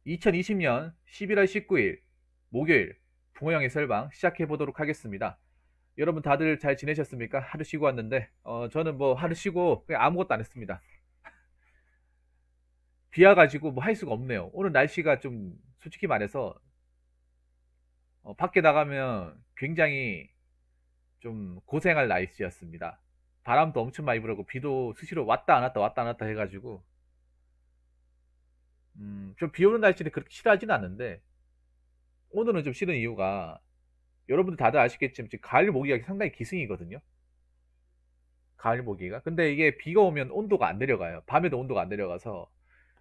2020년 11월 19일 목요일 붕어형의 설방 시작해 보도록 하겠습니다. 여러분 다들 잘 지내셨습니까? 하루 쉬고 왔는데 저는 뭐 하루 쉬고 그냥 아무것도 안 했습니다. 비 와가지고 뭐 할 수가 없네요. 오늘 날씨가 좀 솔직히 말해서 밖에 나가면 굉장히 좀 고생할 날씨였습니다. 바람도 엄청 많이 불었고 비도 수시로 왔다 안 왔다 왔다 안 왔다 해가지고 좀 비 오는 날씨는 그렇게 싫어하지는 않는데 오늘은 좀 싫은 이유가 여러분들 다들 아시겠지만 지금 가을 모기가 상당히 기승이거든요. 가을 모기가. 근데 이게 비가 오면 온도가 안 내려가요. 밤에도 온도가 안 내려가서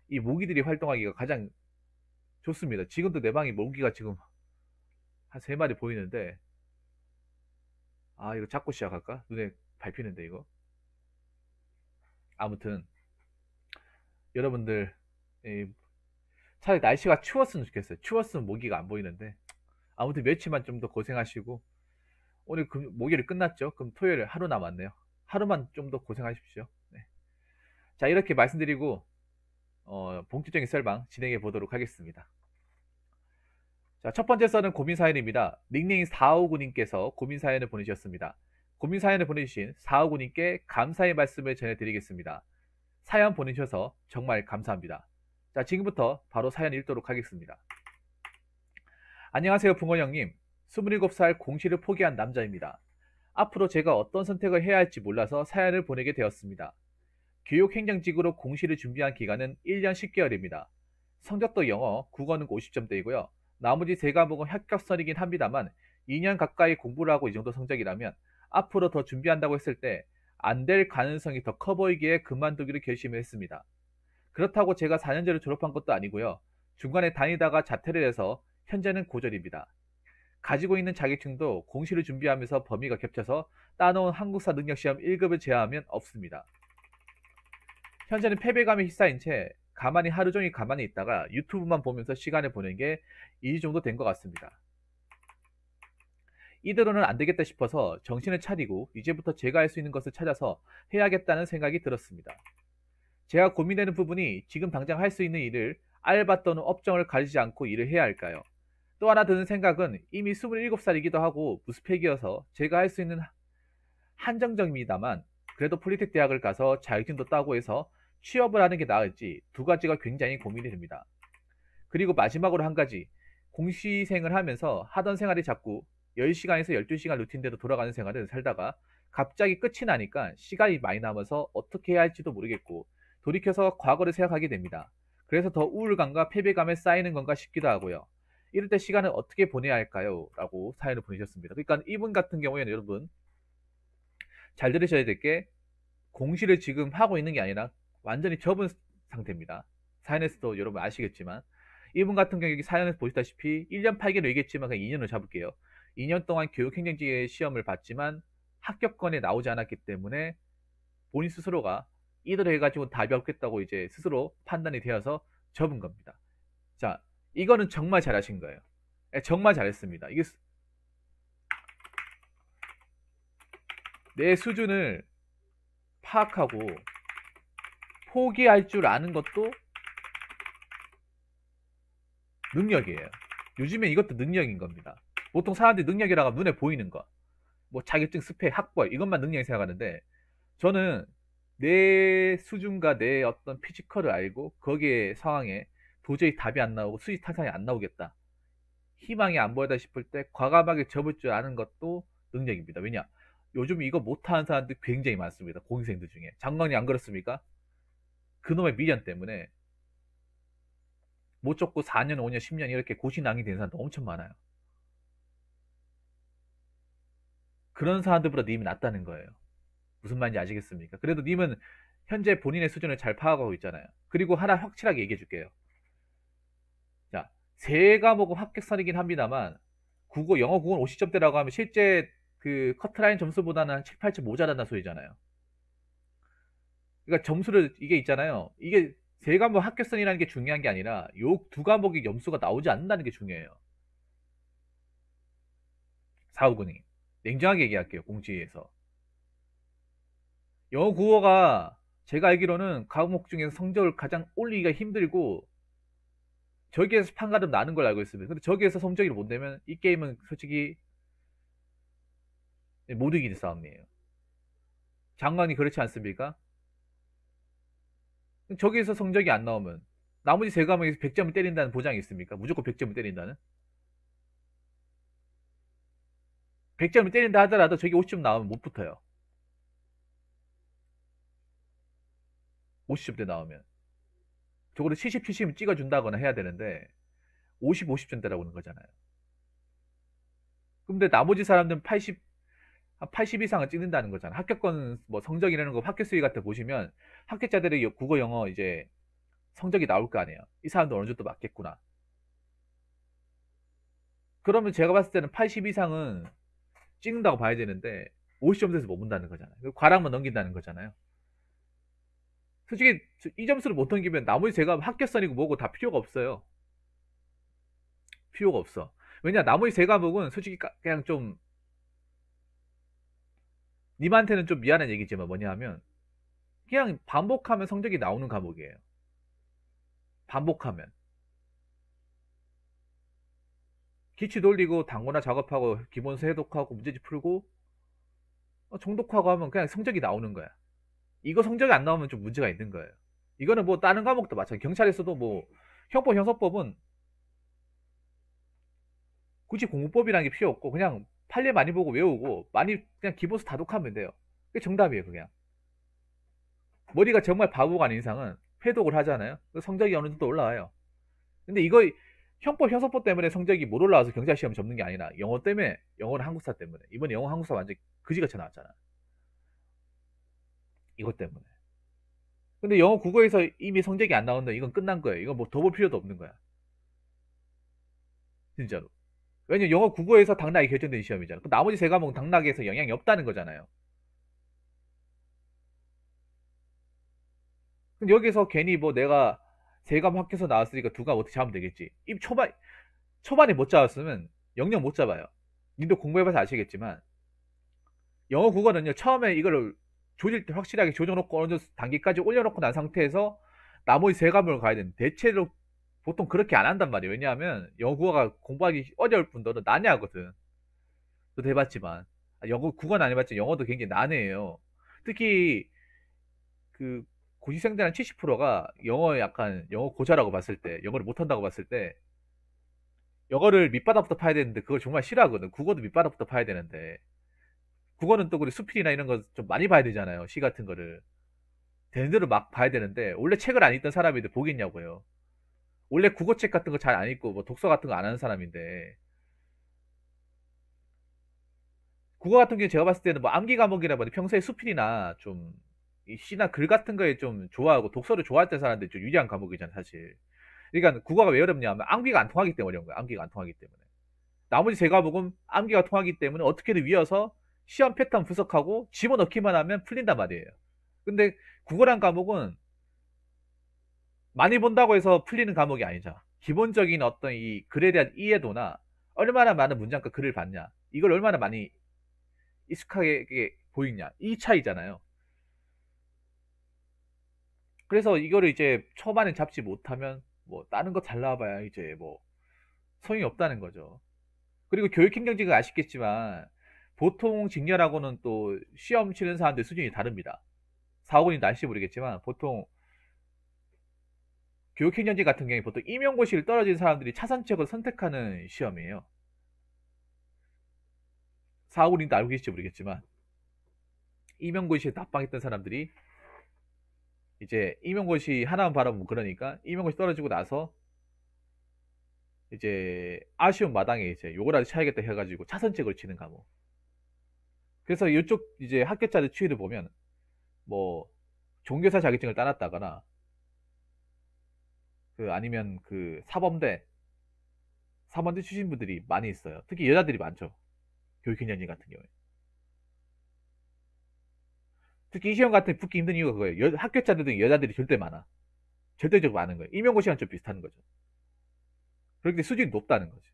이 모기들이 활동하기가 가장 좋습니다. 지금도 내 방에 모기가 지금 한 세 마리 보이는데 이거 잡고 시작할까? 눈에 밟히는데 이거. 아무튼 여러분들 이, 차라리 날씨가 추웠으면 좋겠어요. 추웠으면 모기가 안 보이는데 아무튼 며칠만 좀 더 고생하시고 오늘 목요일 끝났죠? 그럼 토요일 하루 남았네요. 하루만 좀 더 고생하십시오. 네. 자, 이렇게 말씀드리고 본격적인 썰방 진행해 보도록 하겠습니다. 자, 첫 번째 썰은 고민 사연입니다. 닉네임 459님께서 고민 사연을 보내주셨습니다. 고민 사연을 보내주신 459님께 감사의 말씀을 전해드리겠습니다. 사연 보내주셔서 정말 감사합니다. 자, 지금부터 바로 사연 읽도록 하겠습니다. 안녕하세요, 붕어 형님. 27살 공시를 포기한 남자입니다. 앞으로 제가 어떤 선택을 해야 할지 몰라서 사연을 보내게 되었습니다. 교육행정직으로 공시를 준비한 기간은 1년 10개월입니다. 성적도 영어, 국어는 50점대이고요. 나머지 세 과목은 합격선이긴 합니다만 2년 가까이 공부를 하고 이 정도 성적이라면 앞으로 더 준비한다고 했을 때 안 될 가능성이 더 커 보이기에 그만두기로 결심을 했습니다. 그렇다고 제가 4년제를 졸업한 것도 아니고요. 중간에 다니다가 자퇴를 해서 현재는 고졸입니다. 가지고 있는 자격증도 공시를 준비하면서 범위가 겹쳐서 따놓은 한국사 능력시험 1급을 제외하면 없습니다. 현재는 패배감에 휩싸인 채 가만히 하루 종일 가만히 있다가 유튜브만 보면서 시간을 보낸 게 이 정도 된 것 같습니다. 이대로는 안 되겠다 싶어서 정신을 차리고 이제부터 제가 할 수 있는 것을 찾아서 해야겠다는 생각이 들었습니다. 제가 고민되는 부분이 지금 당장 할 수 있는 일을 알바 또는 업종을 가리지 않고 일을 해야 할까요? 또 하나 드는 생각은 이미 27살이기도 하고 무스펙이어서 제가 할 수 있는 한정적입니다만 그래도 폴리텍 대학을 가서 자격증도 따고 해서 취업을 하는 게 나을지 두 가지가 굉장히 고민이 됩니다. 그리고 마지막으로 한 가지, 공시생을 하면서 하던 생활이 자꾸 10시간에서 12시간 루틴대로 돌아가는 생활을 살다가 갑자기 끝이 나니까 시간이 많이 남아서 어떻게 해야 할지도 모르겠고 돌이켜서 과거를 생각하게 됩니다. 그래서 더 우울감과 패배감에 쌓이는 건가 싶기도 하고요. 이럴 때 시간을 어떻게 보내야 할까요? 라고 사연을 보내셨습니다. 그러니까 이분 같은 경우에는 여러분 잘 들으셔야 될 게 공시를 지금 하고 있는 게 아니라 완전히 접은 상태입니다. 사연에서도 여러분 아시겠지만 이분 같은 경우 사연에서 보시다시피 1년 8개월 얘기했지만 그냥 2년을 잡을게요. 2년 동안 교육행정직의 시험을 봤지만 합격권에 나오지 않았기 때문에 본인 스스로가 이대로 해가지고 답이 없겠다고 이제 스스로 판단이 되어서 접은 겁니다. 자, 이거는 정말 잘하신 거예요. 정말 잘했습니다. 이게 내 수준을 파악하고 포기할 줄 아는 것도 능력이에요. 요즘에 이것도 능력인 겁니다. 보통 사람들이 능력이라고 하면 눈에 보이는 거, 뭐 자격증 스펙, 학벌 이것만 능력이 생각하는데 저는 내 수준과 내 어떤 피지컬을 알고 거기에 상황에 도저히 답이 안 나오고 수직 타산이 안 나오겠다. 희망이 안 보이다 싶을 때 과감하게 접을 줄 아는 것도 능력입니다. 왜냐? 요즘 이거 못하는 사람들 굉장히 많습니다. 공생들 중에. 장관이 안 그렇습니까? 그놈의 미련 때문에 못 쫓고 4년, 5년, 10년 이렇게 고시낭이 되는 사람도 엄청 많아요. 그런 사람들보다 님이 낫다는 거예요. 무슨 말인지 아시겠습니까? 그래도 님은 현재 본인의 수준을 잘 파악하고 있잖아요. 그리고 하나 확실하게 얘기해 줄게요. 자, 세 과목은 합격선이긴 합니다만 국어, 영어, 국어는 50점대라고 하면 실제 그 커트라인 점수보다는 한 7, 8점 모자란다는 소리잖아요. 그러니까 점수를 이게 있잖아요. 이게 세 과목 합격선이라는 게 중요한 게 아니라 요 두 과목의 점수가 나오지 않는다는 게 중요해요. 459님. 냉정하게 얘기할게요. 공지에서. 영어 국어가 제가 알기로는 과목 중에서 성적을 가장 올리기가 힘들고 저기에서 판가름 나는 걸 알고 있습니다. 근데 저기에서 성적을 못 내면 이 게임은 솔직히 못 이기는 싸움이에요. 장관이 그렇지 않습니까? 저기에서 성적이 안 나오면 나머지 세 과목에서 100점을 때린다는 보장이 있습니까? 무조건 100점을 때린다는? 100점을 때린다 하더라도 저기 50점 나오면 못 붙어요. 50점대 나오면. 적어도 70, 70은 찍어준다거나 해야 되는데 50, 50점대라고 하는 거잖아요. 근데 나머지 사람들은 80, 80 이상은 찍는다는 거잖아. 합격권 뭐 성적이라는 거 학교 수위 같은 거 보시면 합격자들의 국어 영어 이제 성적이 나올 거 아니에요. 이 사람도 어느 정도 맞겠구나. 그러면 제가 봤을 때는 80 이상은 찍는다고 봐야 되는데 50점대에서 머문다는 거잖아요. 과락만 넘긴다는 거잖아요. 솔직히 이 점수를 못 넘기면 나머지 제가 합격선이고 뭐고 다 필요가 없어요. 필요가 없어. 왜냐 나머지 세 과목은 솔직히 그냥 좀 님한테는 좀 미안한 얘기지만 뭐냐 하면 그냥 반복하면 성적이 나오는 과목이에요. 반복하면 기출 돌리고 단거나 작업하고 기본서 해독하고 문제집 풀고 정독하고 하면 그냥 성적이 나오는 거야. 이거 성적이 안 나오면 좀 문제가 있는 거예요. 이거는 뭐 다른 과목도 마찬가지. 경찰에서도 뭐 형법 형사법은 굳이 공부법이라는 게 필요 없고 그냥 판례 많이 보고 외우고 많이 그냥 기본서 다독하면 돼요. 그게 정답이에요. 그냥 머리가 정말 바보가 아닌 이상은 회독을 하잖아요. 성적이 어느 정도 올라와요. 근데 이거 형법 형사법 때문에 성적이 못 올라와서 경찰 시험 접는 게 아니라 영어 때문에, 영어는 한국사 때문에. 이번에 영어 한국사 완전 그지같이 나왔잖아. 이것 때문에. 근데 영어 국어에서 이미 성적이 안 나온다. 이건 끝난 거예요. 이건 뭐 더 볼 필요도 없는 거야. 진짜로. 왜냐면 영어 국어에서 당락이 결정된 시험이잖아. 나머지 세 과목은 당락에서 영향이 없다는 거잖아요. 근데 여기서 괜히 뭐 내가 세 과목 합격해서 나왔으니까 두 과목 어떻게 잡으면 되겠지. 이 초반에 못 잡았으면 영영 못 잡아요. 님도 공부해봐서 아시겠지만 영어 국어는요 처음에 이거를 조질 때 확실하게 조져놓고 어느 단계까지 올려놓고 난 상태에서 나머지 세 과목을 가야 되는데 대체로 보통 그렇게 안 한단 말이에요. 왜냐하면 영어 국어가 공부하기 어려울 뿐더러 난해하거든. 저도 해봤지만 영어 국어는 안 해봤지만 영어도 굉장히 난해해요. 특히 그 고시생들 한 70%가 영어 약간 영어 고자라고 봤을 때 영어를 못한다고 봤을 때 영어를 밑바닥부터 파야 되는데 그걸 정말 싫어하거든. 국어도 밑바닥부터 파야 되는데 국어는 또 그리 수필이나 이런 거 좀 많이 봐야 되잖아요. 시 같은 거를 되는 대로 막 봐야 되는데 원래 책을 안 읽던 사람인데 보겠냐고요. 원래 국어책 같은 거 잘 안 읽고 뭐 독서 같은 거 안 하는 사람인데 국어 같은 경우 제가 봤을 때는 뭐 암기 과목이라 뭐 평소에 수필이나 좀 시나 글 같은 거에 좀 좋아하고 독서를 좋아할 때 사람들 좀 유리한 과목이잖아 사실. 그러니까 국어가 왜 어렵냐면 암기가 안 통하기 때문에 어려운 거야. 암기가 안 통하기 때문에. 나머지 세 과목은 암기가 통하기 때문에 어떻게든 위어서 시험 패턴 분석하고 집어넣기만 하면 풀린단 말이에요. 근데 국어란 과목은 많이 본다고 해서 풀리는 과목이 아니죠. 기본적인 어떤 이 글에 대한 이해도나 얼마나 많은 문장과 글을 봤냐, 이걸 얼마나 많이 익숙하게 보이냐, 이 차이잖아요. 그래서 이거를 이제 초반에 잡지 못하면 뭐 다른 거 잘 나와봐야 이제 뭐 소용이 없다는 거죠. 그리고 교육행정직은 아시겠지만 보통 직렬하고는 또 시험 치는 사람들 수준이 다릅니다. 사학원인도 아실지 모르겠지만 보통 교육행정직 같은 경우에 보통 임용고시를 떨어진 사람들이 차선책을 선택하는 시험이에요. 사학원인도 알고 계실지 모르겠지만 임용고시에 납방했던 사람들이 이제 임용고시 하나만 바라보면 그러니까 임용고시 떨어지고 나서 이제 아쉬운 마당에 이제 요거라도 쳐야겠다 해가지고 차선책을 치는 과목. 그래서 이쪽 이제 합격자들 추이를 보면 뭐 종교사 자격증을 따놨다거나 그 아니면 그 사범대 출신 분들이 많이 있어요. 특히 여자들이 많죠. 교육행정직 같은 경우에. 특히 이 시험 같은 게 붙기 힘든 이유가 그거예요. 합격자들 중 여자들이 절대 많아. 절대적으로 많은 거예요. 임용고시랑 좀 비슷한 거죠. 그렇기 때문에 수준이 높다는 거죠.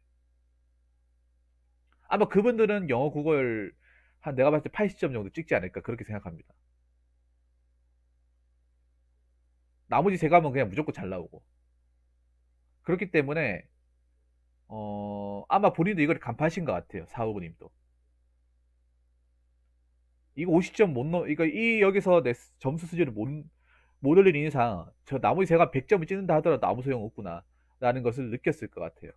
아마 그분들은 영어 국어를 한 내가 봤을 때 80점 정도 찍지 않을까 그렇게 생각합니다. 나머지 세 과목은 그냥 무조건 잘 나오고. 그렇기 때문에 아마 본인도 이걸 간파하신 것 같아요. 사호구님도. 이거 50점 못 넣, 이거 여기서 내 점수 수준을 못 올리는 이상 저 나머지 제가 100점을 찍는다 하더라도 아무 소용 없구나 라는 것을 느꼈을 것 같아요.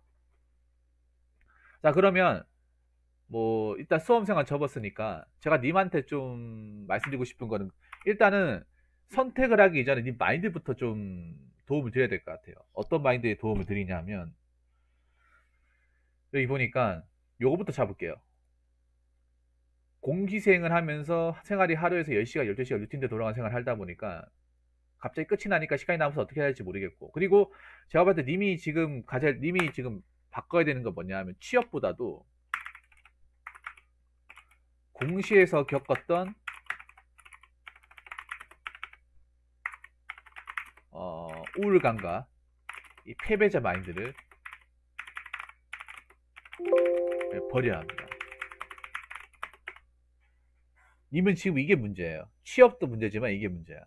자, 그러면 뭐 일단 수험생활 접었으니까 제가 님한테 좀 말씀드리고 싶은 거는, 일단은 선택을 하기 이전에 님 마인드부터 좀 도움을 드려야 될 것 같아요. 어떤 마인드에 도움을 드리냐면, 여기 보니까 요거부터 잡을게요. 공기생을 하면서 생활이 하루에서 10시간, 12시간 루틴대로 돌아가는 생활을 하다 보니까 갑자기 끝이 나니까 시간이 남아서 어떻게 해야 할지 모르겠고, 그리고 제가 봤을 때 님이 지금 바꿔야 되는 건 뭐냐 하면, 취업보다도 공시에서 겪었던 우울감과 이 패배자 마인드를 버려야 합니다. 님은 지금 이게 문제예요. 취업도 문제지만 이게 문제야.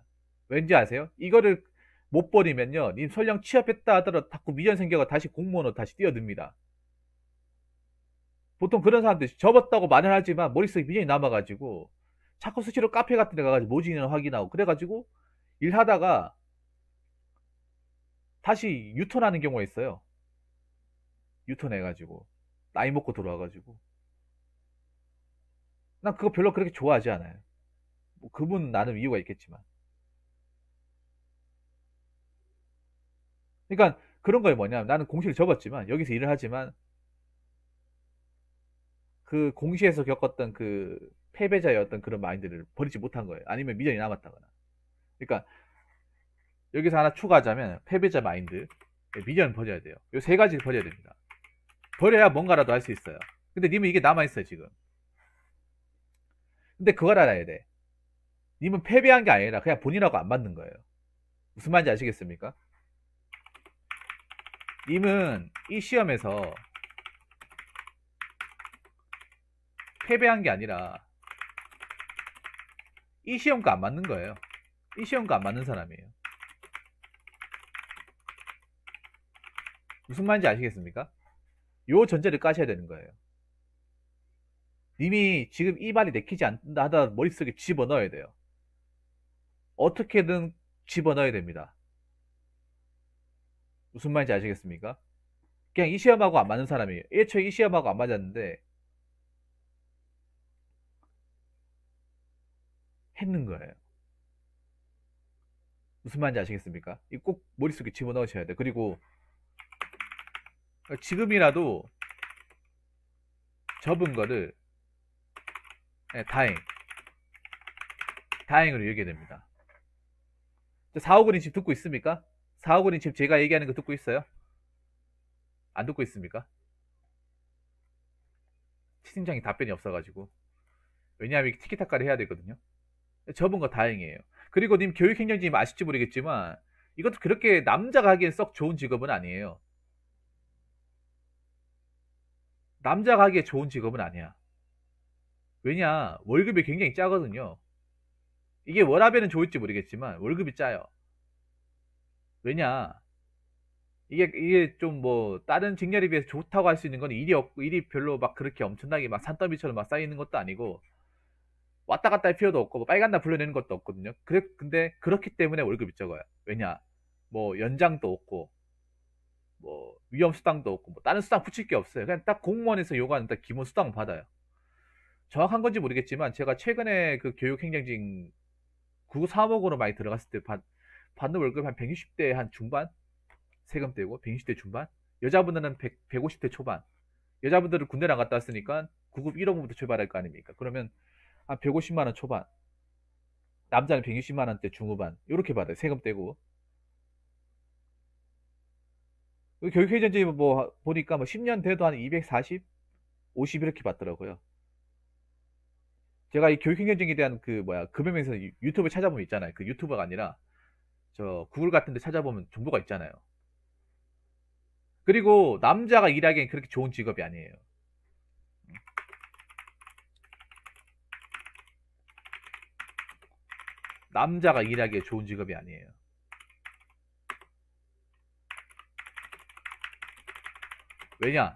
왠지 아세요? 이거를 못 버리면요, 님 설령 취업했다 하더라도 자꾸 미련 생겨가 다시 공무원으로 다시 뛰어듭니다. 보통 그런 사람들 접었다고 말은 하지만 머릿속에 미련이 남아가지고 자꾸 수시로 카페 같은 데 가가지고 모집인원 확인하고 그래가지고 일하다가 다시 유턴하는 경우가 있어요. 유턴해가지고 나이 먹고 들어와가지고. 난 그거 별로 그렇게 좋아하지 않아요. 뭐 그분 나름 이유가 있겠지만. 그러니까 그런 거에 뭐냐면, 나는 공시를 접었지만 여기서 일을 하지만 그 공시에서 겪었던 그 패배자의 어떤 그런 마인드를 버리지 못한 거예요. 아니면 미련이 남았다거나. 그러니까 여기서 하나 추가하자면, 패배자 마인드, 미련 버려야 돼요. 이 세 가지 버려야 됩니다. 버려야 뭔가라도 할 수 있어요. 근데 님은 이게 남아있어요 지금. 근데 그걸 알아야 돼. 님은 패배한 게 아니라 그냥 본인하고 안 맞는 거예요. 무슨 말인지 아시겠습니까? 님은 이 시험에서 패배한 게 아니라 이 시험과 안 맞는 거예요. 이 시험과 안 맞는 사람이에요. 무슨 말인지 아시겠습니까? 요 전제를 까셔야 되는 거예요. 님이 지금 이 말이 내키지 않는다 하다 머릿속에 집어넣어야 돼요. 어떻게든 집어넣어야 됩니다. 무슨 말인지 아시겠습니까? 그냥 이 시험하고 안 맞는 사람이에요. 애초에 이 시험하고 안 맞았는데 했는 거예요. 무슨 말인지 아시겠습니까? 이 꼭 머릿속에 집어넣으셔야 돼요. 그리고 지금이라도 접은 거를 다행으로 여기게 됩니다. 4호근이 지금 듣고 있습니까? 4호근이 지금 제가 얘기하는 거 듣고 있어요? 안 듣고 있습니까? 팀장이 답변이 없어가지고. 왜냐하면 티키타카를 해야 되거든요. 접은 거 다행이에요. 그리고 님 교육행정직이 아실지 모르겠지만 이것도 그렇게 남자가 하기엔 썩 좋은 직업은 아니에요. 남자가 하기에 좋은 직업은 아니야. 왜냐, 월급이 굉장히 짜거든요. 이게 워라밸은 좋을지 모르겠지만 월급이 짜요. 왜냐, 이게 좀 뭐 다른 직렬에 비해서 좋다고 할 수 있는 건 일이 별로 막 그렇게 엄청나게 막 산더미처럼 막 쌓이는 것도 아니고, 왔다 갔다 할 필요도 없고 뭐 빨간날 불러내는 것도 없거든요. 근데 그렇기 때문에 월급이 적어요. 왜냐, 뭐 연장도 없고 뭐 위험 수당도 없고 뭐 다른 수당 붙일 게 없어요. 그냥 딱 공무원에서 요구하는 딱 기본 수당 받아요. 정확한 건지 모르겠지만 제가 최근에 그 교육행정직 구급 사목으로 많이 들어갔을 때 받는 월급 한 160대 한 중반, 세금 떼고 160대 중반, 여자분들은 150대 초반. 여자분들은 군대를 안 갔다 왔으니까 구급 1호부부터 출발할 거 아닙니까? 그러면 한 150만 원 초반, 남자는 160만 원대 중후반 이렇게 받아요. 세금 떼고. 교육회전제 뭐 보니까 뭐 10년 돼도 한 240, 50 이렇게 받더라고요. 제가 이 교육행정직에 대한 그 뭐야 금연에서 유튜브 찾아보면 있잖아요. 그 유튜버가 아니라 저 구글 같은 데 찾아보면 정보가 있잖아요. 그리고 남자가 일하기엔 그렇게 좋은 직업이 아니에요. 남자가 일하기에 좋은 직업이 아니에요. 왜냐?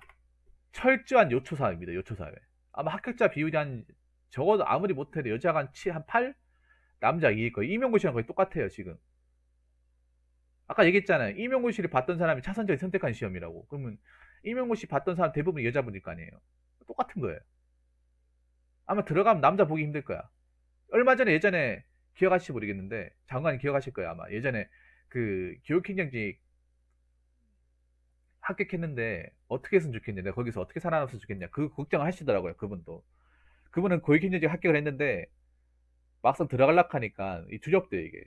철저한 요초사회입니다. 요초사회. 아마 합격자 비율이 한 적어도 아무리 못해도 여자가 한 8? 남자 2일 거예요. 임용고시랑 거의 똑같아요, 지금. 아까 얘기했잖아요. 임용고시를 봤던 사람이 차선적인 선택한 시험이라고. 그러면 임용고시 봤던 사람 대부분 여자분일 거 아니에요. 똑같은 거예요. 아마 들어가면 남자 보기 힘들 거야. 얼마 전에 예전에 기억하실지 모르겠는데 장관이 기억하실 거예요. 아마 예전에 그 교육행정직 합격했는데 어떻게 했으면 좋겠냐, 내가 거기서 어떻게 살아남았으면 좋겠냐, 그 걱정을 하시더라고요. 그분도. 그분은 교육행정직 합격을 했는데 막상 들어가려고 하니까 두렵대요, 이게.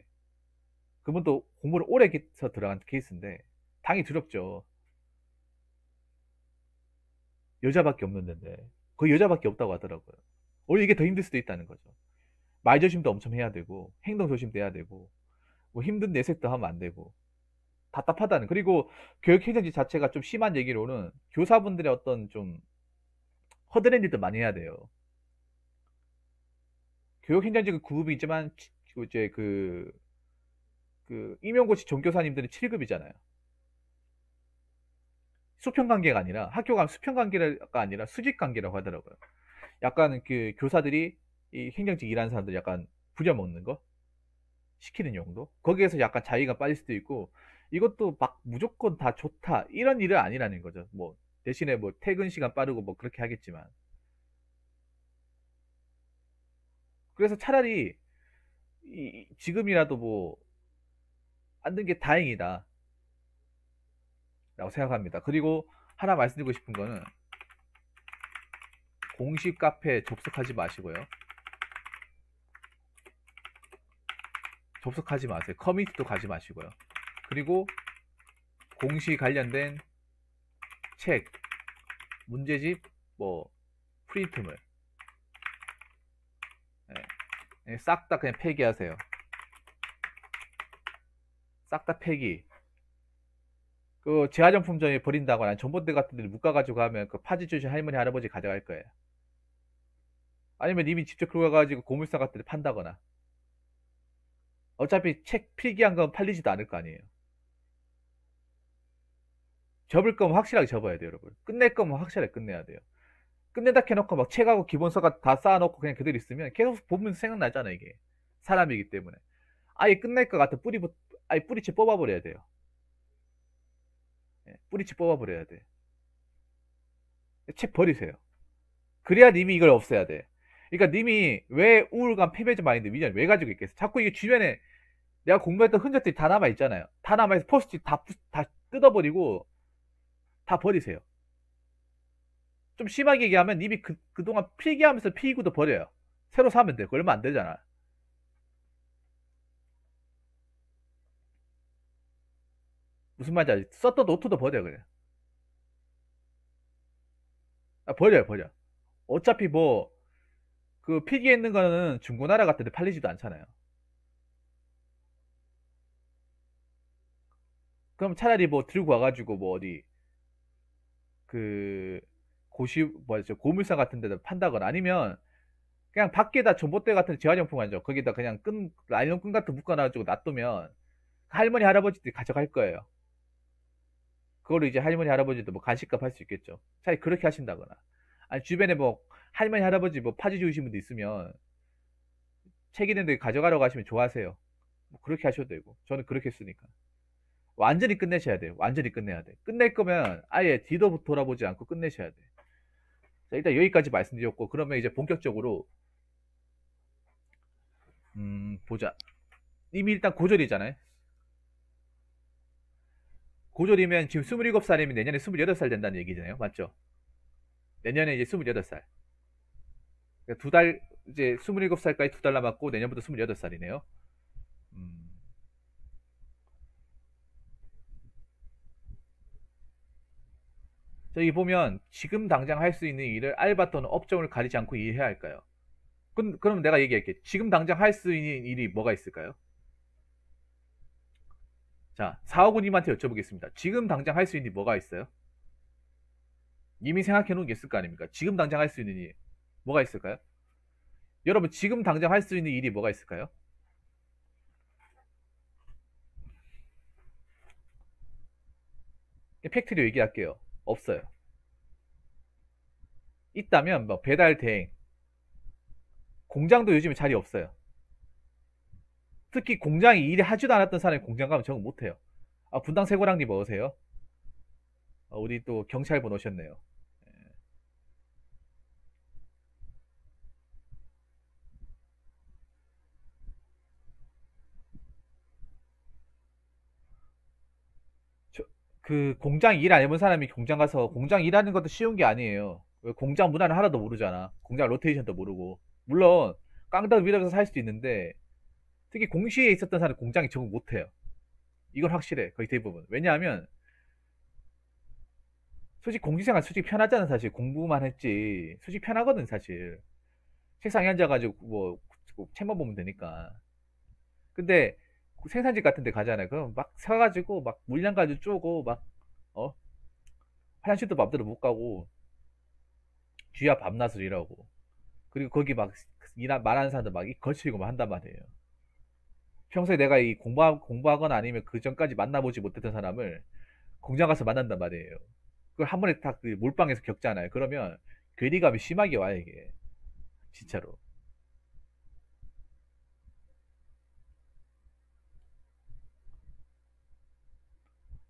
그분도 공부를 오래 해서 들어간 케이스인데 당연히 두렵죠. 여자밖에 없는데 거의 여자밖에 없다고 하더라고요. 오히려 이게 더 힘들 수도 있다는 거죠. 말 조심도 엄청 해야 되고 행동 조심도 해야 되고 뭐 힘든 내색도 하면 안 되고 답답하다는. 그리고 교육행정직 자체가 좀 심한 얘기로는 교사분들의 어떤 좀 허드렛 일도 많이 해야 돼요. 교육행정직은 9급이지만 이제 그 임용고시 전교사님들은 7급이잖아요. 수평 관계가 아니라 학교 가면 수평 관계가 아니라 수직 관계라고 하더라고요. 약간 그 교사들이 이 행정직 일하는 사람들 약간 부려먹는 거 시키는 용도, 거기에서 약간 자의가 빠질 수도 있고, 이것도 막 무조건 다 좋다 이런 일은 아니라는 거죠. 뭐 대신에 뭐 퇴근 시간 빠르고 뭐 그렇게 하겠지만, 그래서 차라리 지금이라도 뭐 안 된 게 다행이다 라고 생각합니다. 그리고 하나 말씀드리고 싶은 거는 공식 카페 접속하지 마시고요. 접속하지 마세요. 커뮤니티도 가지 마시고요. 그리고 공시 관련된 책, 문제집, 뭐 프린트물 싹 다 그냥 폐기하세요. 싹 다 폐기. 그 재활용품점에 버린다거나 전봇대 같은 데 묶어가지고 하면 그 파지 주신 할머니 할아버지 가져갈 거예요. 아니면 이미 직접 들고 가가지고 고물상 같은 데 판다거나. 어차피 책 필기한 건 팔리지도 않을 거 아니에요. 접을 거면 확실하게 접어야 돼요, 여러분. 끝낼 거면 확실하게 끝내야 돼요. 끝내다 해놓고 막 책하고 기본서가 다 쌓아놓고 그냥 그대로 있으면 계속 보면 생각나잖아, 이게. 사람이기 때문에. 아예 끝낼 것 같아. 아예 뿌리채 뽑아버려야 돼요. 뿌리채 뽑아버려야 돼. 책 버리세요. 그래야 님이 이걸 없애야 돼. 그러니까 님이 왜 우울감, 패배자 마인드, 미련 왜 가지고 있겠어? 자꾸 이게 주변에 내가 공부했던 흔적들이 다 남아있잖아요. 다 남아있어. 포스트잇 다 뜯어버리고 다 버리세요. 좀 심하게 얘기하면 님이 그동안 필기하면서 필기구도 버려요. 새로 사면 돼. 얼마 안 되잖아. 무슨 말인지 알지? 썼던 노트도 버려, 그래. 아, 버려. 어차피 뭐, 그 필기에 있는 거는 중고나라 같은 데 팔리지도 않잖아요. 그럼 차라리 뭐 들고 와가지고 뭐 어디, 그, 뭐죠, 고물상 같은 데다 판다거나 아니면 그냥 밖에다 전봇대 같은 재활용품 아니죠. 거기다 그냥 라이론 끈 같은 거 묶어놔가지고 놔두면 할머니, 할아버지들이 가져갈 거예요. 그거를 이제 할머니, 할아버지도 뭐 간식값 할 수 있겠죠. 차라리 그렇게 하신다거나. 아니, 주변에 뭐 할머니, 할아버지 뭐 파지 주우신 분도 있으면 책 있는데 가져가라고 하시면 좋아하세요. 뭐 그렇게 하셔도 되고. 저는 그렇게 했으니까. 완전히 끝내셔야 돼요. 완전히 끝내야 돼. 끝낼 거면 아예 뒤도 돌아보지 않고 끝내셔야 돼. 자, 일단 여기까지 말씀드렸고, 그러면 이제 본격적으로, 보자. 이미 일단 고졸이잖아요. 고졸이면 지금 27살이면 내년에 28살 된다는 얘기잖아요. 맞죠? 내년에 이제 28살. 그러니까 두 달, 이제 27살까지 두 달 남았고, 내년부터 28살이네요. 음, 저기 보면 지금 당장 할 수 있는 일을 알바 또는 업종을 가리지 않고 일해야 할까요? 그럼 내가 얘기할게. 지금 당장 할 수 있는 일이 뭐가 있을까요? 자, 사오구님한테 여쭤보겠습니다. 지금 당장 할 수 있는 일이 뭐가 있어요? 이미 생각해 놓은 게 있을 거 아닙니까? 지금 당장 할 수 있는 일 뭐가 있을까요? 여러분, 지금 당장 할 수 있는 일이 뭐가 있을까요? 팩트로 얘기할게요. 없어요. 있다면 뭐 배달 대행, 공장도 요즘에 자리 없어요. 특히 공장이 일을 하지도 않았던 사람이 공장 가면 적응 못해요. 아, 분당 쇠고랑님 어서세요. 우리 또 경찰분 오셨네요. 저- 그 공장 일 안 해본 사람이 공장 가서 공장 일하는 것도 쉬운 게 아니에요. 왜 공장 문화는 하나도 모르잖아. 공장 로테이션도 모르고. 물론 깡다구 밀어서 살 수도 있는데 특히 공시에 있었던 사람은 공장에 적응 못해요. 이건 확실해. 거의 대부분. 왜냐하면 솔직히 공직생활 솔직히 편하잖아. 사실 공부만 했지. 솔직히 편하거든 사실. 책상에 앉아가지고 뭐 책만 보면 되니까. 근데 생산직 같은 데 가잖아요. 그럼 막 서가지고 막 물량 가지고 쪼고 막 어? 화장실도 맘대로 못 가고 쥐야 밤낮을 일하고 그리고 거기 막 말하는 사람들 막 거칠고 막 한단 말이에요. 평소에 내가 이 공부하거나 아니면 그 전까지 만나보지 못했던 사람을 공장 가서 만난단 말이에요. 그걸 한 번에 딱 그 몰빵해서 겪잖아요. 그러면 괴리감이 심하게 와요, 이게. 진짜로.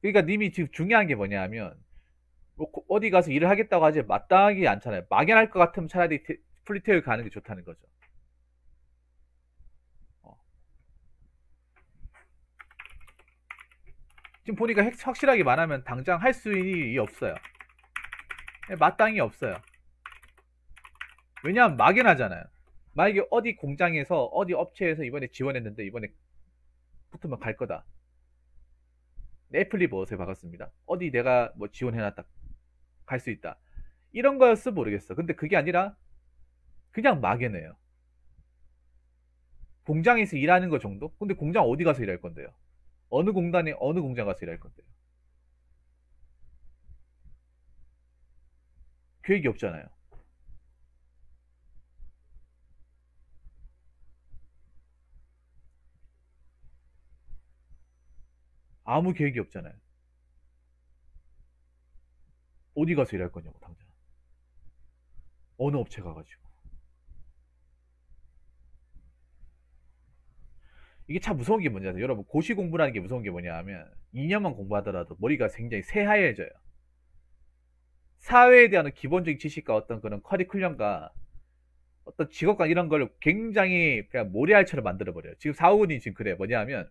그러니까 님이 지금 중요한 게 뭐냐 하면 뭐 어디 가서 일을 하겠다고 하지 마땅하게 않잖아요. 막연할 것 같으면 차라리 플리테일 가는 게 좋다는 거죠. 어. 지금 보니까 확실하게 말하면 당장 할 수 있는 일이 없어요. 마땅히 없어요. 왜냐하면 막연하잖아요. 만약에 어디 공장에서 어디 업체에서 이번에 지원했는데 이번에 붙으면 갈 거다. 애플리 버스에 박았습니다. 어디 내가 뭐 지원해놨다. 갈 수 있다. 이런 거였으면 모르겠어. 근데 그게 아니라 그냥 막연해요. 공장에서 일하는 거 정도? 근데 공장 어디 가서 일할 건데요? 어느 공단에 어느 공장 가서 일할 건데요? 계획이 없잖아요. 아무 계획이 없잖아요. 어디 가서 일할 거냐고 당장. 어느 업체 가가지고. 이게 참 무서운 게 뭔지 아세요? 여러분 고시 공부라는 게 무서운 게 뭐냐 하면 2년만 공부하더라도 머리가 굉장히 새하얘져요. 사회에 대한 기본적인 지식과 어떤 그런 커리큘럼과 어떤 직업관 이런 걸 굉장히 그냥 모래알처럼 만들어버려요. 지금 사후군이 지금 그래. 뭐냐 하면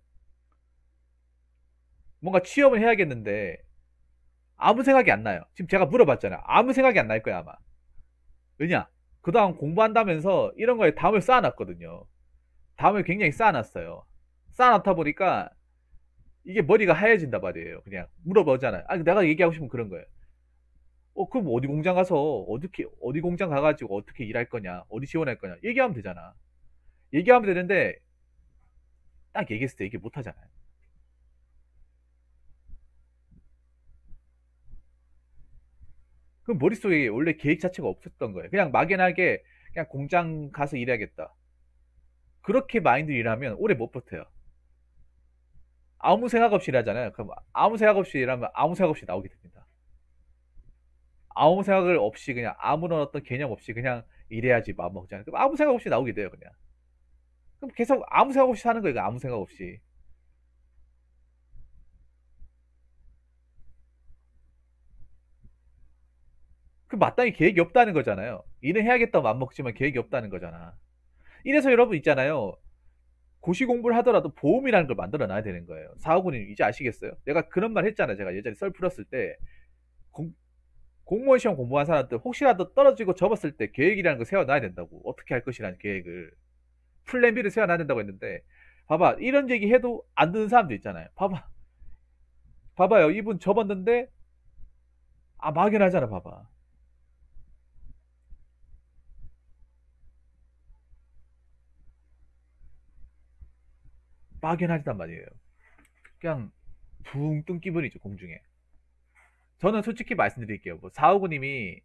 뭔가 취업을 해야겠는데 아무 생각이 안 나요. 지금 제가 물어봤잖아요. 아무 생각이 안 날 거야 아마. 왜냐? 그동안 공부한다면서 이런 거에 담을 쌓아놨거든요. 담을 굉장히 쌓아놨어요. 쌓아놨다 보니까 이게 머리가 하얘진단 말이에요. 그냥 물어보잖아요. 아, 내가 얘기하고 싶으면 그런 거예요. 그럼 어디 공장 가서 어디 공장 가가지고 어떻게 일할 거냐, 어디 지원할 거냐 얘기하면 되잖아. 얘기하면 되는데 딱 얘기했을 때 얘기 못 하잖아요. 그럼 머릿속에 원래 계획 자체가 없었던 거예요. 그냥 막연하게 그냥 공장 가서 일해야겠다. 그렇게 마인드 일하면 오래 못 버텨요. 아무 생각 없이 일하잖아요. 그럼 아무 생각 없이 일하면 아무 생각 없이 나오게 됩니다. 아무 생각을 없이 그냥 아무런 어떤 개념 없이 그냥 일해야지 마음 먹잖아요. 그럼 아무 생각 없이 나오게 돼요, 그냥. 그럼 계속 아무 생각 없이 사는 거예요, 아무 생각 없이. 그 마땅히 계획이 없다는 거잖아요. 일은 해야겠다고 마음 먹지만 계획이 없다는 거잖아. 이래서 여러분 있잖아요. 고시 공부를 하더라도 보험이라는 걸 만들어 놔야 되는 거예요. 사학원님 이제 아시겠어요? 내가 그런 말 했잖아요. 제가 예전에 썰 풀었을 때 공, 공무원 시험 공부한 사람들 혹시라도 떨어지고 접었을 때 계획이라는 걸 세워놔야 된다고. 어떻게 할 것이라는 계획을. 플랜 B를 세워놔야 된다고 했는데 봐봐. 이런 얘기 해도 안 듣는 사람도 있잖아요. 봐봐요. 이분 접었는데 막연하잖아. 봐봐. 막연하단 말이에요. 그냥 붕 뜬 기분이죠. 공중에. 저는 솔직히 말씀드릴게요. 뭐 사오구님이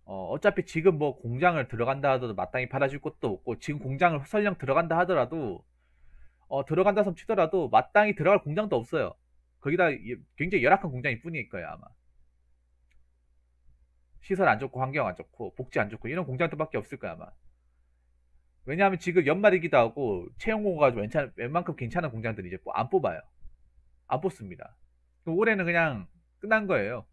어차피 지금 뭐 공장을 들어간다 하더라도 마땅히 팔아줄 것도 없고 지금 공장을 설령 들어간다 하더라도 들어간다 섬 치더라도 마땅히 들어갈 공장도 없어요. 거기다 굉장히 열악한 공장일 뿐일 거예요 아마. 시설 안 좋고 환경 안 좋고 복지 안 좋고 이런 공장들밖에 없을 거야 아마. 왜냐하면 지금 연말이기도 하고 채용고가 웬만큼 괜찮은 공장들이 이제 안 뽑아요. 안 뽑습니다. 그럼 올해는 그냥 끝난 거예요.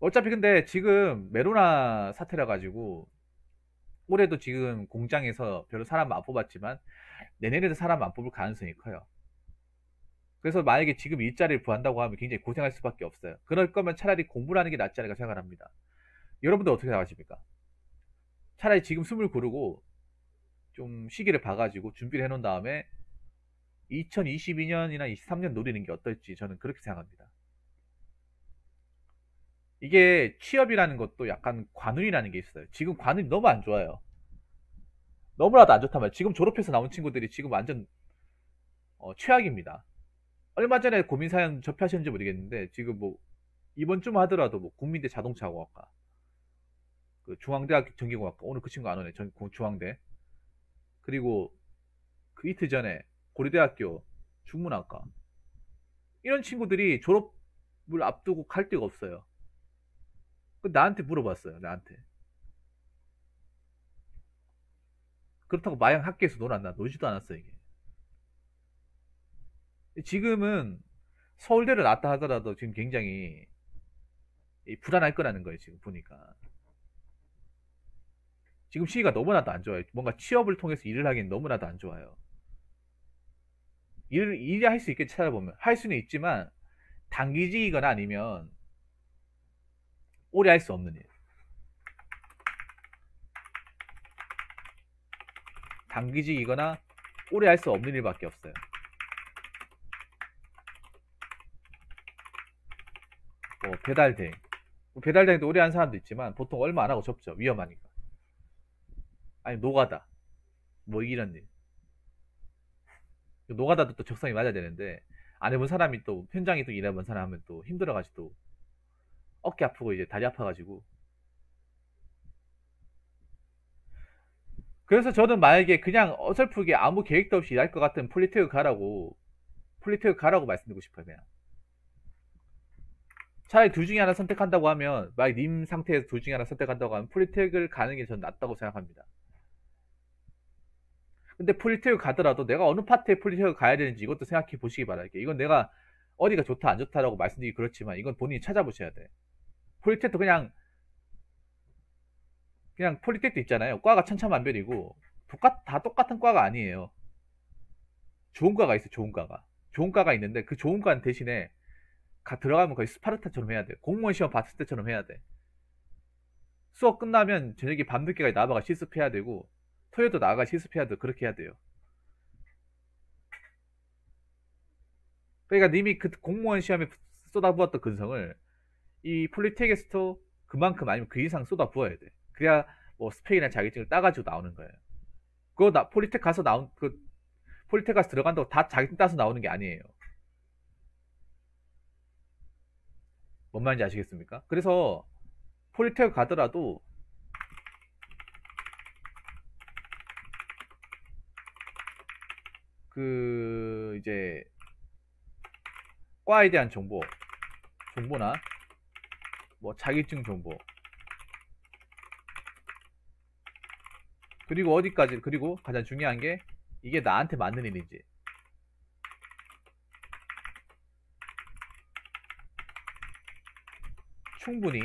어차피 근데 지금 메로나 사태라 가지고 올해도 지금 공장에서 별로 사람 안 뽑았지만 내년에도 사람 안 뽑을 가능성이 커요. 그래서 만약에 지금 일자리를 구한다고 하면 굉장히 고생할 수밖에 없어요. 그럴 거면 차라리 공부를 하는 게 낫지 않을까 생각을 합니다. 여러분들 어떻게 생각하십니까? 차라리 지금 숨을 고르고 좀 시기를 봐가지고 준비를 해놓은 다음에 2022년이나 23년 노리는 게 어떨지 저는 그렇게 생각합니다. 이게 취업이라는 것도 약간 관운이라는 게 있어요. 지금 관운이 너무 안 좋아요. 너무나도 안 좋단 말이에요. 지금 졸업해서 나온 친구들이 지금 완전 최악입니다. 얼마 전에 고민 사연 접하셨는지 모르겠는데 지금 뭐 이번 주만 하더라도 뭐 국민대 자동차공학과, 그 중앙대학교 전기공학과, 오늘 그 친구 안 오네. 중앙대. 그리고 그 이틀 전에 고려대학교 중문학과, 이런 친구들이 졸업을 앞두고 갈 데가 없어요. 나한테 물어봤어요. 나한테. 그렇다고 마냥 학교에서 놀았나? 놀지도 않았어 이게. 지금은 서울대를 나왔다 하더라도 지금 굉장히 불안할 거라는 거예요. 지금 보니까 지금 시기가 너무나도 안 좋아요. 뭔가 취업을 통해서 일을 하기엔 너무나도 안 좋아요. 일이 할 수 있게 찾아보면 할 수는 있지만 단기직이거나 아니면 오래 할 수 없는 일. 단기직이거나 오래 할 수 없는 일밖에 없어요. 뭐 배달대. 배달대행도 오래 한 사람도 있지만 보통 얼마 안 하고 접죠. 위험하니까. 아니 노가다. 뭐 이런 일. 노가다도 또 적성이 맞아야 되는데 안 해본 사람이 또 현장에 또 일해본 사람 하면 또 힘들어가지고 어깨 아프고 이제 다리 아파가지고. 그래서 저는 만약에 그냥 어설프게 아무 계획도 없이 일할 것 같으면 폴리테크 가라고 말씀드리고 싶어요. 그냥 차라리 둘 중에 하나 선택한다고 하면, 만약 님 상태에서 둘 중에 하나 선택한다고 하면 폴리테크를 가는 게 저는 낫다고 생각합니다. 근데 폴리테크 가더라도 내가 어느 파트에 폴리테크 가야 되는지 이것도 생각해 보시기 바랄게요. 이건 내가 어디가 좋다 안 좋다라고 말씀드리기 그렇지만 이건 본인이 찾아보셔야 돼. 폴리테크도 그냥 폴리텍도 있잖아요. 과가 천차만별이고 다 똑같은 과가 아니에요. 좋은 과가 있어. 좋은 과가 있는데 그 좋은 과 대신에 들어가면 거의 스파르타처럼 해야 돼. 공무원 시험 봤을 때처럼 해야 돼. 수업 끝나면 저녁에 밤늦게까지 나와가 실습해야 되고 토요일도 나가 실습해야 돼. 그렇게 해야 돼요. 그러니까 님이 그 공무원 시험에 쏟아부었던 근성을 이 폴리텍에서도 그만큼 아니면 그 이상 쏟아부어야 돼. 그래야 뭐 스펙이나 자격증을 따가지고 나오는 거예요. 그거 폴리텍 가서 폴리텍 가서 들어간다고 다 자격증 따서 나오는 게 아니에요. 뭔 말인지 아시겠습니까? 그래서 폴리텍 가더라도 그 이제 과에 대한 정보나 뭐 자격증 정보, 그리고 가장 중요한 게 이게 나한테 맞는 일인지 충분히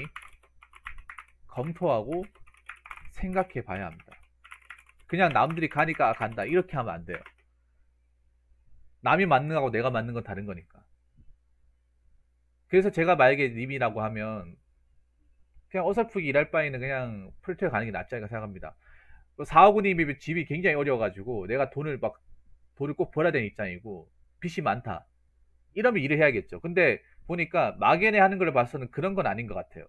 검토하고 생각해 봐야 합니다. 그냥 남들이 가니까 간다 이렇게 하면 안 돼요. 남이 맞는 거하고 내가 맞는 건 다른 거니까. 그래서 제가 만약에 님이라고 하면 그냥 어설프게 일할 바에는 그냥 폴리텍 가는 게 낫지 않을까 생각합니다. 459님이 집이 굉장히 어려워가지고 내가 돈을 꼭 벌어야 되는 입장이고 빚이 많다 이러면 일을 해야겠죠. 근데 보니까 막연히 하는 걸 봐서는 그런 건 아닌 것 같아요.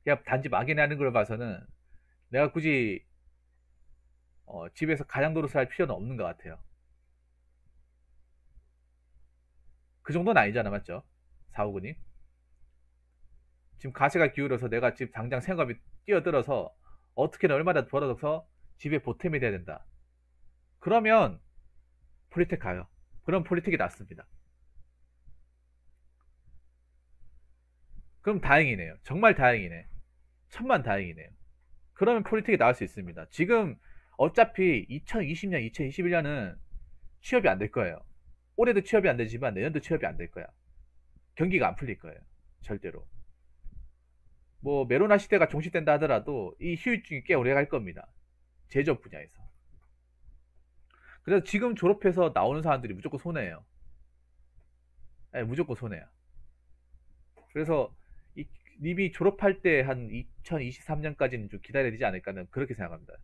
그냥 단지 막연히 하는 걸 봐서는 내가 굳이 집에서 가장노릇을 할 필요는 없는 것 같아요. 그 정도는 아니잖아, 맞죠? 459님 지금 가세가 기울어서 내가 지금 당장 생업이 뛰어들어서 어떻게든 얼마나 벌어서 집에 보탬이 돼야 된다. 그러면 폴리텍 가요. 그럼 폴리텍이 낫습니다. 그럼 다행이네요. 정말 다행이네. 천만 다행이네요. 그러면 폴리텍이 나올 수 있습니다. 지금 어차피 2020년, 2021년은 취업이 안 될 거예요. 올해도 취업이 안 되지만 내년도 취업이 안 될 거야. 경기가 안 풀릴 거예요. 절대로. 뭐 메로나 시대가 종식된다 하더라도 이 휴유증이 꽤 오래 갈 겁니다. 제조업 분야에서. 그래서 지금 졸업해서 나오는 사람들이 무조건 손해예요. 네, 무조건 손해야. 그래서 님이 졸업할 때 한 2023년까지는 좀 기다려야 되지 않을까는 그렇게 생각합니다.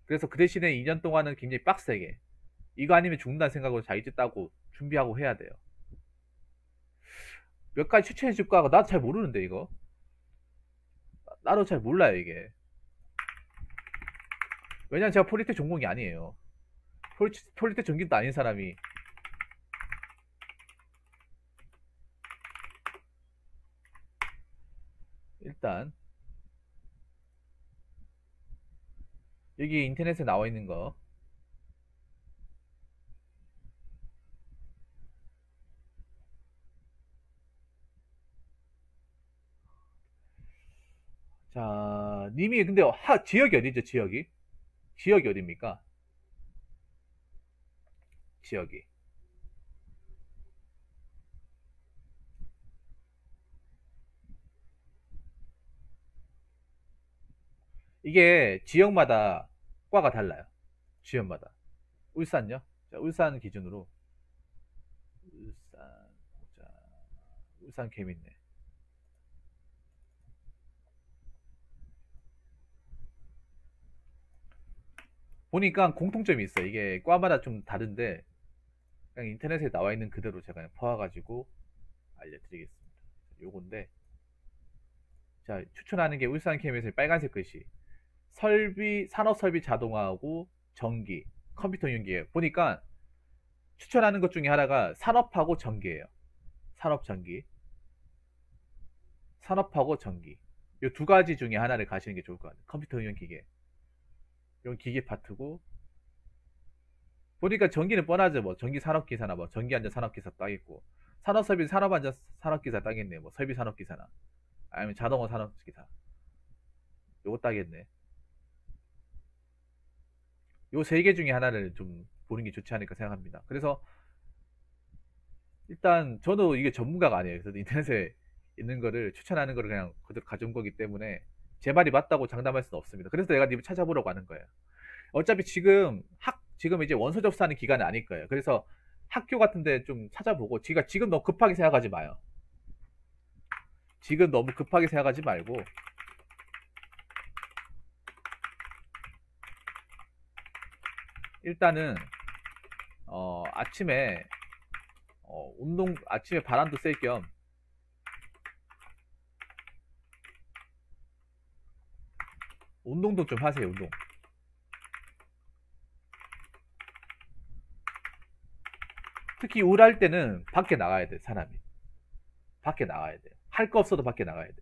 그래서 그 대신에 2년 동안은 굉장히 빡세게 이거 아니면 죽는다는 생각으로 자격증 따고 준비하고 해야 돼요. 몇 가지 추천해 줄까 하고 나도 잘 모르는데 이거 나도 잘 몰라요 이게. 왜냐면 제가 폴리텍 전공이 아니에요. 폴리텍 전공도 아닌 사람이 일단 여기 인터넷에 나와 있는 거 자, 님이 근데 지역이 어디죠? 지역이 어디입니까? 지역이. 이게 지역마다 과가 달라요. 지역마다. 울산요? 자, 울산 기준으로 울산 자, 울산 개밌네. 보니까 공통점이 있어요. 이게 과마다 좀 다른데 그냥 인터넷에 나와 있는 그대로 제가 그냥 퍼와가지고 알려드리겠습니다. 요건데 자 추천하는 게 울산 케미에서 빨간색 글씨 산업설비 자동화하고 전기 컴퓨터 연기예요. 보니까 추천하는 것 중에 하나가 산업하고 전기예요. 산업전기 산업하고 전기 이 두 가지 중에 하나를 가시는 게 좋을 것 같아요. 컴퓨터 응용 기계 이건 기계 파트고 보니까 전기는 뻔하죠. 뭐 전기 산업기사나 뭐 전기 안전 산업기사 따겠고 산업설비 산업 안전 산업기사 따겠네. 뭐 설비 산업기사나 아니면 자동화 산업기사 요거 따겠네. 요 세 개 중에 하나를 좀 보는 게 좋지 않을까 생각합니다. 그래서 일단 저도 이게 전문가가 아니에요. 그래서 인터넷에 있는 거를 추천하는 거를 그냥 그대로 가져온 거기 때문에 제 말이 맞다고 장담할 수는 없습니다. 그래서 내가 님을 찾아보려고 하는 거예요. 어차피 지금 이제 원서 접수하는 기간은 아닐 거예요. 그래서 학교 같은데 좀 찾아보고 지금 너무 급하게 생각하지 마요. 지금 너무 급하게 생각하지 말고 일단은 아침에 아침에 바람도 쐴 겸 운동도 좀 하세요. 운동. 특히 우울할 때는 밖에 나가야 돼. 사람이 밖에 나가야 돼. 할 거 없어도 밖에 나가야 돼.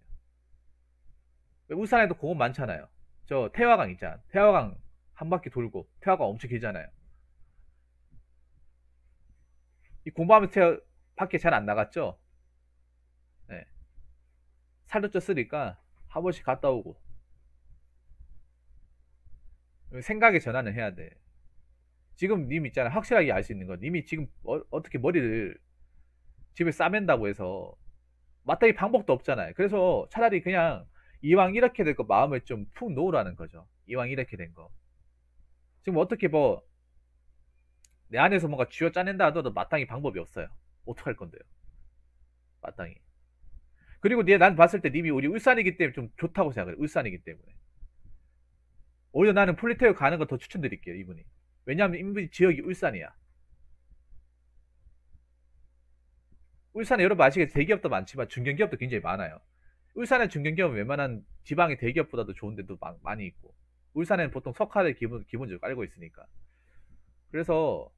울산에도 공원 많잖아요. 저 태화강 있잖아. 태화강 한 바퀴 돌고 태화강 엄청 길잖아요. 이 공부하면서 밖에 잘 안 나갔죠? 네. 살도 쪘으니까 한 번씩 갔다 오고 생각의 전환을 해야 돼. 지금 님 있잖아. 확실하게 알 수 있는 건 님이 지금 떻게 머리를 집에 싸맨다고 해서 마땅히 방법도 없잖아요. 그래서 차라리 그냥 이왕 이렇게 될 거 마음을 좀 푹 놓으라는 거죠. 이왕 이렇게 된 거. 지금 어떻게 뭐 내 안에서 뭔가 쥐어 짜낸다 하더라도 마땅히 방법이 없어요. 어떡할 건데요? 마땅히. 그리고 난 봤을 때 님이 우리 울산이기 때문에 좀 좋다고 생각해요. 울산이기 때문에. 오히려 나는 폴리테크 가는 거 더 추천드릴게요. 이분이. 왜냐하면 이분이 지역이 울산이야. 울산에 여러분 아시겠죠? 대기업도 많지만 중견기업도 굉장히 많아요. 울산의 중견기업은 웬만한 지방의 대기업보다도 좋은 데도 많이 있고 울산에는 보통 석화를 기본적으로 깔고 있으니까 그래서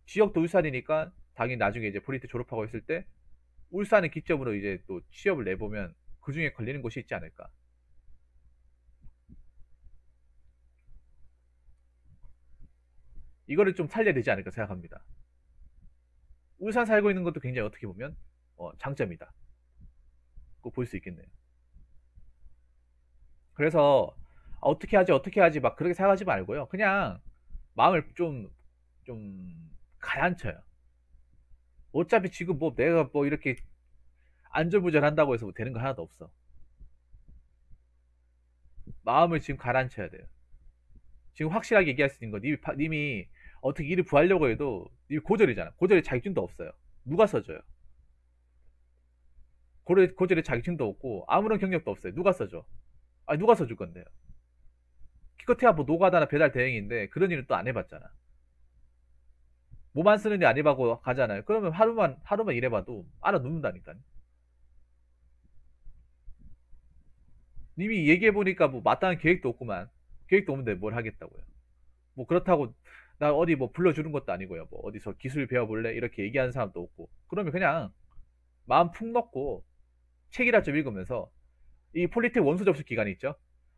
지역도 울산이니까 당연히 나중에 이제 폴리테 졸업하고 있을 때 울산을 기점으로 이제 또 취업을 내보면 그 중에 걸리는 곳이 있지 않을까. 이거를 좀 살려야 되지 않을까 생각합니다. 울산 살고 있는 것도 굉장히 어떻게 보면 장점이다. 볼 수 있겠네요. 그래서 어떻게 하지 막 그렇게 생각하지 말고요. 그냥 마음을 좀 가라앉혀요. 어차피 지금 뭐 내가 뭐 이렇게 안절부절한다고 해서 뭐 되는 거 하나도 없어. 마음을 지금 가라앉혀야 돼요. 지금 확실하게 얘기할 수 있는 거 님이 어떻게 일을 구하려고 해도 님이 고졸이잖아. 고졸에 자격증도 없어요. 누가 써줘요? 고졸에 자격증도 없고 아무런 경력도 없어요. 누가 써줘? 아니 누가 써줄 건데요? 기껏해야 뭐 노가다나 배달 대행인데 그런 일은 또 안 해봤잖아. 몸 안 쓰는 일 안 해봐고 가잖아요. 그러면 하루만 일해봐도 알아눕는다니까. 님이 얘기해보니까 뭐 마땅한 계획도 없구만. 계획도 없는데 뭘 하겠다고요. 뭐 그렇다고 나 어디 뭐 불러주는 것도 아니고요. 뭐 어디서 기술 배워볼래? 이렇게 얘기하는 사람도 없고. 그러면 그냥 마음 푹 넣고 책이라 좀 읽으면서 이 폴리텍 원서 접수 기간이 있죠.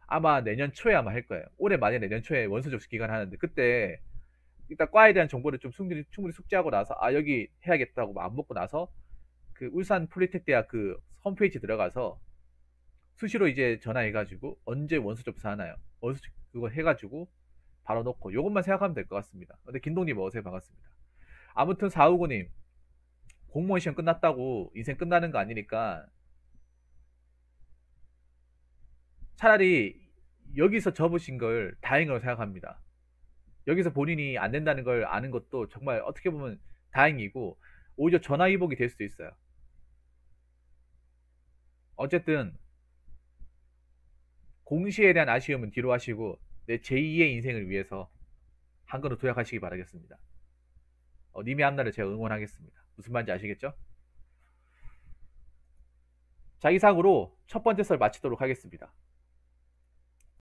아마 내년 초에 아마 할 거예요. 올해 만에 내년 초에 원서 접수 기간 하는데 그때 일단 과에 대한 정보를 좀 충분히 숙지하고 나서 아 여기 해야겠다고 마음 먹고 나서 그 울산 폴리텍 대학 그 홈페이지 들어가서 수시로 이제 전화해가지고 언제 원서 접수하나요? 원서 그거 해가지고 바로 넣고 요것만 생각하면 될 것 같습니다. 근데 김동님 어서요 반갑습니다. 아무튼 459님 공무원 시험 끝났다고 인생 끝나는 거 아니니까 차라리 여기서 접으신 걸 다행으로 생각합니다. 여기서 본인이 안 된다는 걸 아는 것도 정말 어떻게 보면 다행이고 오히려 전화위복이 될 수도 있어요. 어쨌든 공시에 대한 아쉬움은 뒤로 하시고 내 제2의 인생을 위해서 한 걸음 도약하시기 바라겠습니다. 님의 앞날을 제가 응원하겠습니다. 무슨 말인지 아시겠죠? 자, 이상으로 첫 번째 썰 마치도록 하겠습니다.